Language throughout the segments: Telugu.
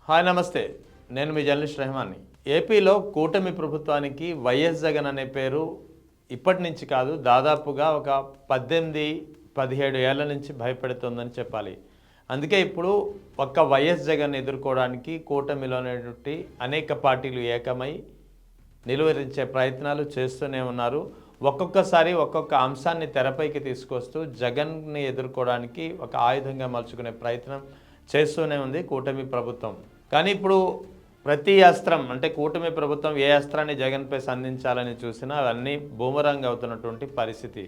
హాయ్ నమస్తే, నేను మీ జర్నలిస్ట్ రెహమాన్ని. ఏపీలో కూటమి ప్రభుత్వానికి వైఎస్ జగన్ అనే పేరు ఇప్పటి నుంచి కాదు, దాదాపుగా ఒక 18-17 ఏళ్ల నుంచి భయపెడుతుందని చెప్పాలి. అందుకే ఇప్పుడు ఒక్క వైఎస్ జగన్ ఎదుర్కోవడానికి కూటమిలోనేటువంటి అనేక పార్టీలు ఏకమై నిలువరించే ప్రయత్నాలు చేస్తూనే ఉన్నారు. ఒక్కొక్కసారి ఒక్కొక్క అంశాన్ని తెరపైకి తీసుకొస్తూ జగన్ని ఎదుర్కోవడానికి ఒక ఆయుధంగా మలుచుకునే ప్రయత్నం చేస్తూనే ఉంది కూటమి ప్రభుత్వం. కానీ ఇప్పుడు ప్రతి అస్త్రం అంటే కూటమి ప్రభుత్వం ఏ అస్త్రాన్ని జగన్పై సంధించాలని చూసినా అవన్నీ బూమరాంగ్ అవుతున్నటువంటి పరిస్థితి.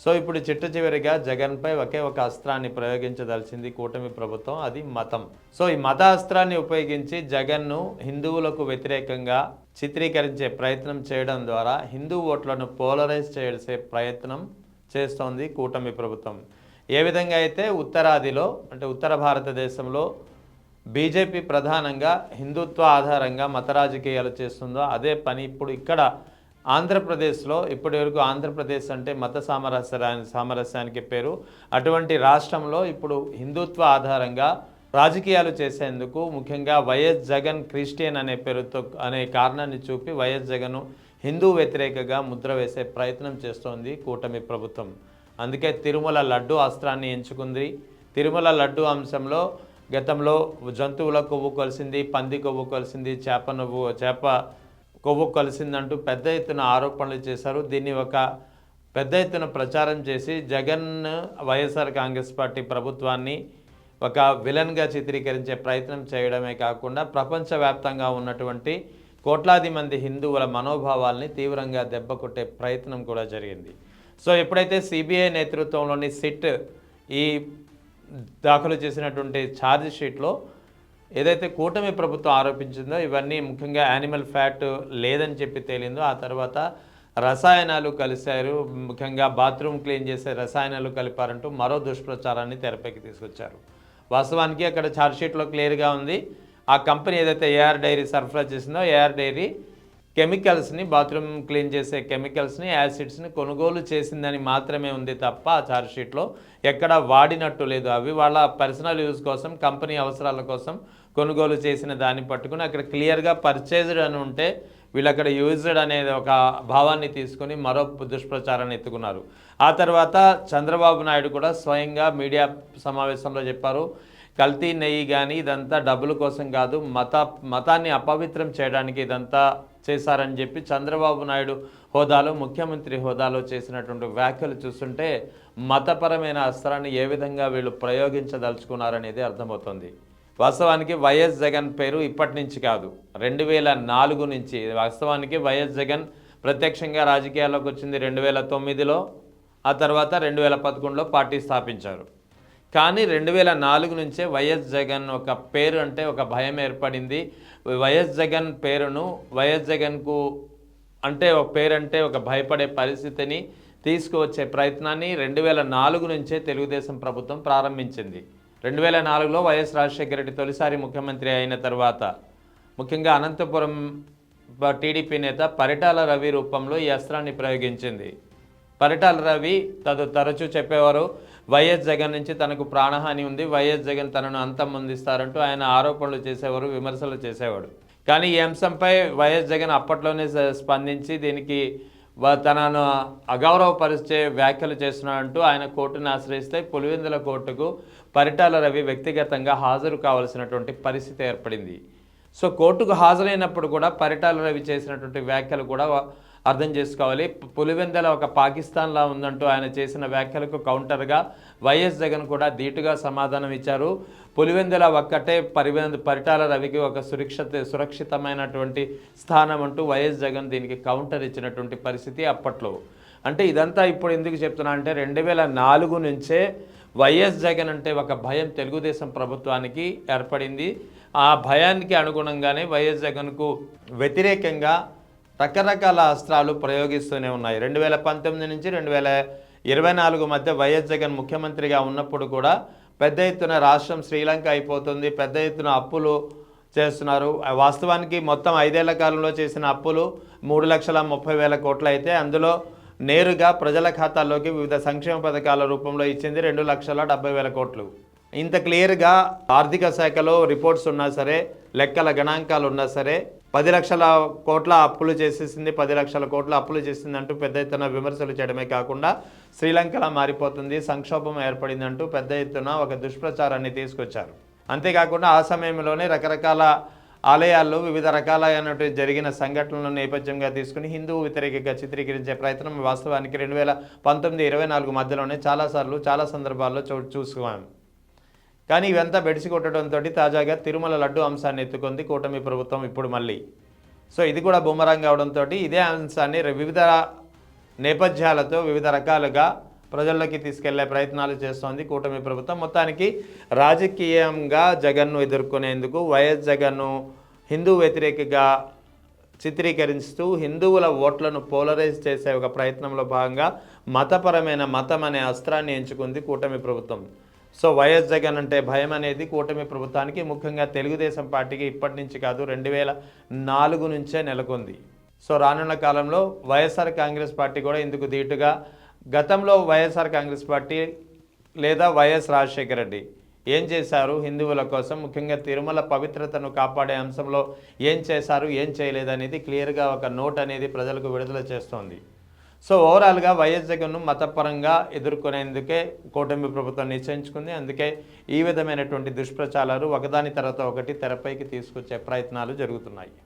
సో ఇప్పుడు చిట్ట చివరిగా జగన్పై ఒకే ఒక అస్త్రాన్ని ప్రయోగించదలిచింది కూటమి ప్రభుత్వం, అది మతం. సో ఈ మత అస్త్రాన్ని ఉపయోగించి జగన్ను హిందువులకు వ్యతిరేకంగా చిత్రీకరించే ప్రయత్నం చేయడం ద్వారా హిందూ ఓట్లను పోలరైజ్ చేసే ప్రయత్నం చేస్తోంది కూటమి ప్రభుత్వం. ఏ విధంగా అయితే ఉత్తరాదిలో అంటే ఉత్తర భారతదేశంలో బీజేపీ ప్రధానంగా హిందుత్వ ఆధారంగా మత రాజకీయాలు చేస్తుందో అదే పని ఇప్పుడు ఇక్కడ ఆంధ్రప్రదేశ్లో, ఇప్పటి వరకు ఆంధ్రప్రదేశ్ అంటే మత సామరస్యానికి పేరు. అటువంటి రాష్ట్రంలో ఇప్పుడు హిందుత్వ ఆధారంగా రాజకీయాలు చేసేందుకు ముఖ్యంగా వైఎస్ జగన్ క్రిస్టియన్ అనే పేరుతో అనే కారణాన్ని చూపి వైఎస్ జగన్ హిందూ వ్యతిరేకగా ముద్ర వేసే ప్రయత్నం చేస్తోంది కూటమి ప్రభుత్వం. అందుకే తిరుమల లడ్డు అస్త్రాన్ని ఎంచుకుంది. తిరుమల లడ్డు అంశంలో గతంలో జంతువుల కొవ్వు కలిసింది, పంది కొవ్వు కలిసింది, చేప కొవ్వు కలిసిందంటూ పెద్ద ఎత్తున ఆరోపణలు చేశారు. దీన్ని ఒక పెద్ద ఎత్తున ప్రచారం చేసి జగన్ వైఎస్ఆర్ కాంగ్రెస్ పార్టీ ప్రభుత్వాన్ని ఒక విలన్గా చిత్రీకరించే ప్రయత్నం చేయడమే కాకుండా ప్రపంచవ్యాప్తంగా ఉన్నటువంటి కోట్లాది మంది హిందువుల మనోభావాల్ని తీవ్రంగా దెబ్బకొట్టే ప్రయత్నం కూడా జరిగింది. సో ఎప్పుడైతే సిబిఐ నేతృత్వంలోని సిట్ ఈ దాఖలు చేసినటువంటి ఛార్జ్ షీట్లో ఏదైతే కూటమి ప్రభుత్వం ఆరోపించిందో ఇవన్నీ ముఖ్యంగా యానిమల్ ఫ్యాట్ లేదని చెప్పి తేలిందో, ఆ తర్వాత రసాయనాలు కలిశారు, ముఖ్యంగా బాత్రూమ్ క్లీన్ చేసే రసాయనాలు కలిపారంటూ మరో దుష్ప్రచారాన్ని తెరపైకి తీసుకొచ్చారు. వాస్తవానికి అక్కడ ఛార్జ్ షీట్లో క్లియర్గా ఉంది, ఆ కంపెనీ ఏదైతే ఏఆర్ డైరీ సరఫరా చేసిందో ఏఆర్ డైరీ కెమికల్స్ని, బాత్రూమ్ క్లీన్ చేసే కెమికల్స్ని, యాసిడ్స్ని కొనుగోలు చేసిందని మాత్రమే ఉంది తప్ప ఆ ఛార్జ్షీట్లో ఎక్కడ వాడినట్టు లేదు. అవి వాళ్ళ పర్సనల్ యూజ్ కోసం, కంపెనీ అవసరాల కోసం కొనుగోలు చేసిన దాన్ని పట్టుకుని అక్కడ క్లియర్గా పర్చేజ్డ్ అని ఉంటే వీళ్ళు అక్కడ యూజ్డ్ అనేది ఒక భావాన్ని తీసుకుని మరో దుష్ప్రచారాన్ని ఎత్తుకున్నారు. ఆ తర్వాత చంద్రబాబు నాయుడు కూడా స్వయంగా మీడియా సమావేశంలో చెప్పారు, కల్తీ నెయ్యి కానీ ఇదంతా డబ్బుల కోసం కాదు, మతాన్ని అపవిత్రం చేయడానికి ఇదంతా చేశారని చెప్పి చంద్రబాబు నాయుడు హోదాలో, ముఖ్యమంత్రి హోదాలో చేసినటువంటి వ్యాఖ్యలు చూస్తుంటే మతపరమైన అస్త్రాన్ని ఏ విధంగా వీళ్ళు ప్రయోగించదలుచుకున్నారనేది అర్థమవుతుంది. వాస్తవానికి వైఎస్ జగన్ పేరు ఇప్పటి నుంచి కాదు, 2004 నుంచి. వాస్తవానికి వైఎస్ జగన్ ప్రత్యక్షంగా రాజకీయాల్లోకి వచ్చింది 2009లో, ఆ తర్వాత 2011లో పార్టీ స్థాపించారు. కానీ 2004 నుంచే వైఎస్ జగన్ ఒక పేరు అంటే ఒక భయం ఏర్పడింది. వైఎస్ జగన్ పేరును, వైఎస్ జగన్కు అంటే ఒక పేరంటే ఒక భయపడే పరిస్థితిని తీసుకువచ్చే ప్రయత్నాన్ని 2004 నుంచే తెలుగుదేశం ప్రభుత్వం ప్రారంభించింది. 2004లో వైఎస్ రాజశేఖర రెడ్డి తొలిసారి ముఖ్యమంత్రి అయిన తర్వాత ముఖ్యంగా అనంతపురం టీడీపీ నేత పరిటాల రవి రూపంలో ఈ అస్త్రాన్ని ప్రయోగించింది. పరిటాల రవి తరచూ చెప్పేవారు, వైఎస్ జగన్ నుంచి తనకు ప్రాణహాని ఉంది, వైఎస్ జగన్ తనను అంతమొందిస్తారంటూ ఆయన ఆరోపణలు చేసేవారు, విమర్శలు చేసేవాడు. కానీ ఈ అంశంపై వైఎస్ జగన్ అప్పట్లోనే స్పందించి దీనికి తనను అగౌరవపరిచే వ్యాఖ్యలు చేస్తున్నాడంటూ ఆయన కోర్టును ఆశ్రయిస్తే పులివెందుల కోర్టుకు పరిటాల రవి వ్యక్తిగతంగా హాజరు కావాల్సినటువంటి పరిస్థితి ఏర్పడింది. సో కోర్టుకు హాజరైనప్పుడు కూడా పరిటాల రవి చేసినటువంటి వ్యాఖ్యలు కూడా అర్థం చేసుకోవాలి. పులివెందుల ఒక పాకిస్తాన్లా ఉందంటూ ఆయన చేసిన వ్యాఖ్యలకు కౌంటర్గా వైఎస్ జగన్ కూడా ధీటుగా సమాధానం ఇచ్చారు. పులివెందుల ఒక్కటే పరిటాల రవికి ఒక సురక్షితమైనటువంటి స్థానం అంటూ వైఎస్ జగన్ దీనికి కౌంటర్ ఇచ్చినటువంటి పరిస్థితి అప్పట్లో. అంటే ఇదంతా ఇప్పుడు ఎందుకు చెప్తున్నా అంటే 2004 నుంచే వైఎస్ జగన్ అంటే ఒక భయం తెలుగుదేశం ప్రభుత్వానికి ఏర్పడింది. ఆ భయానికి అనుగుణంగానే వైఎస్ జగన్కు వ్యతిరేకంగా రకరకాల అస్త్రాలు ప్రయోగిస్తూనే ఉన్నాయి. 2019 నుంచి 2024 మధ్య వైఎస్ జగన్ ముఖ్యమంత్రిగా ఉన్నప్పుడు కూడా పెద్ద ఎత్తున రాష్ట్రం శ్రీలంక అయిపోతుంది, పెద్ద ఎత్తున అప్పులు చేస్తున్నారు. వాస్తవానికి మొత్తం 5 ఏళ్ల కాలంలో చేసిన అప్పులు 3,30,000 కోట్లు అయితే అందులో నేరుగా ప్రజల ఖాతాల్లోకి వివిధ సంక్షేమ పథకాల రూపంలో ఇచ్చింది 2,70,000 కోట్లు. ఇంత క్లియర్గా ఆర్థిక శాఖలో రిపోర్ట్స్ ఉన్నా సరే, లెక్కల గణాంకాలు ఉన్నా సరే 10 లక్షల కోట్ల అప్పులు చేసేసింది, 10 లక్షల కోట్ల అప్పులు చేసింది అంటూ పెద్ద ఎత్తున విమర్శలు చేయడమే కాకుండా శ్రీలంకలా మారిపోతుంది, సంక్షోభం ఏర్పడిందంటూ పెద్ద ఎత్తున ఒక దుష్ప్రచారాన్ని తీసుకొచ్చారు. అంతేకాకుండా ఆ సమయంలోనే రకరకాల ఆలయాల్లో వివిధ రకాలైనటువంటి జరిగిన సంఘటనలను నేపథ్యంగా తీసుకుని హిందూ వ్యతిరేకంగా చిత్రీకరించే ప్రయత్నం వాస్తవానికి 2019-24 మధ్యలోనే చాలాసార్లు చాలా సందర్భాల్లో చూసుకున్నాం. కానీ ఇవంతా బెడిసి కొట్టడంతో తాజాగా తిరుమల లడ్డు అంశాన్ని ఎత్తుకుంది కూటమి ప్రభుత్వం ఇప్పుడు మళ్ళీ. సో ఇది కూడా బూమరాంగ్ అవడంతో ఇదే అంశాన్ని వివిధ నేపథ్యాలతో వివిధ రకాలుగా ప్రజల్లోకి తీసుకెళ్లే ప్రయత్నాలు చేస్తోంది కూటమి ప్రభుత్వం. మొత్తానికి రాజకీయంగా జగన్ను ఎదుర్కొనేందుకు వైఎస్ జగన్ను హిందూ వ్యతిరేకగా చిత్రీకరిస్తూ హిందువుల ఓట్లను పోలరైజ్ చేసే ఒక ప్రయత్నంలో భాగంగా మతం అనే అస్త్రాన్ని ఎంచుకుంది కూటమి ప్రభుత్వం. సో వైఎస్ జగన్ అంటే భయం అనేది కూటమి ప్రభుత్వానికి, ముఖ్యంగా తెలుగుదేశం పార్టీకి ఇప్పటి నుంచి కాదు 2004 నుంచే నెలకొంది. సో రానున్న కాలంలో వైఎస్ఆర్ కాంగ్రెస్ పార్టీ కూడా ఇందుకు ధీటుగా, గతంలో వైఎస్ఆర్ కాంగ్రెస్ పార్టీ లేదా వైఎస్ రాజశేఖర రెడ్డి ఏం చేశారు హిందువుల కోసం, ముఖ్యంగా తిరుమల పవిత్రతను కాపాడే అంశంలో ఏం చేశారు, ఏం చేయలేదనేది క్లియర్గా ఒక నోట్ అనేది ప్రజలకు విడుదల చేస్తోంది. సో ఓవరాల్గా వైఎస్ జగన్ను మతపరంగా ఎదుర్కొనేందుకే కూటమి ప్రభుత్వం నిశ్చయించుకుంది. అందుకే ఈ విధమైనటువంటి దుష్ప్రచారాలు ఒకదాని తర్వాత ఒకటి తెరపైకి తీసుకొచ్చే ప్రయత్నాలు జరుగుతున్నాయి.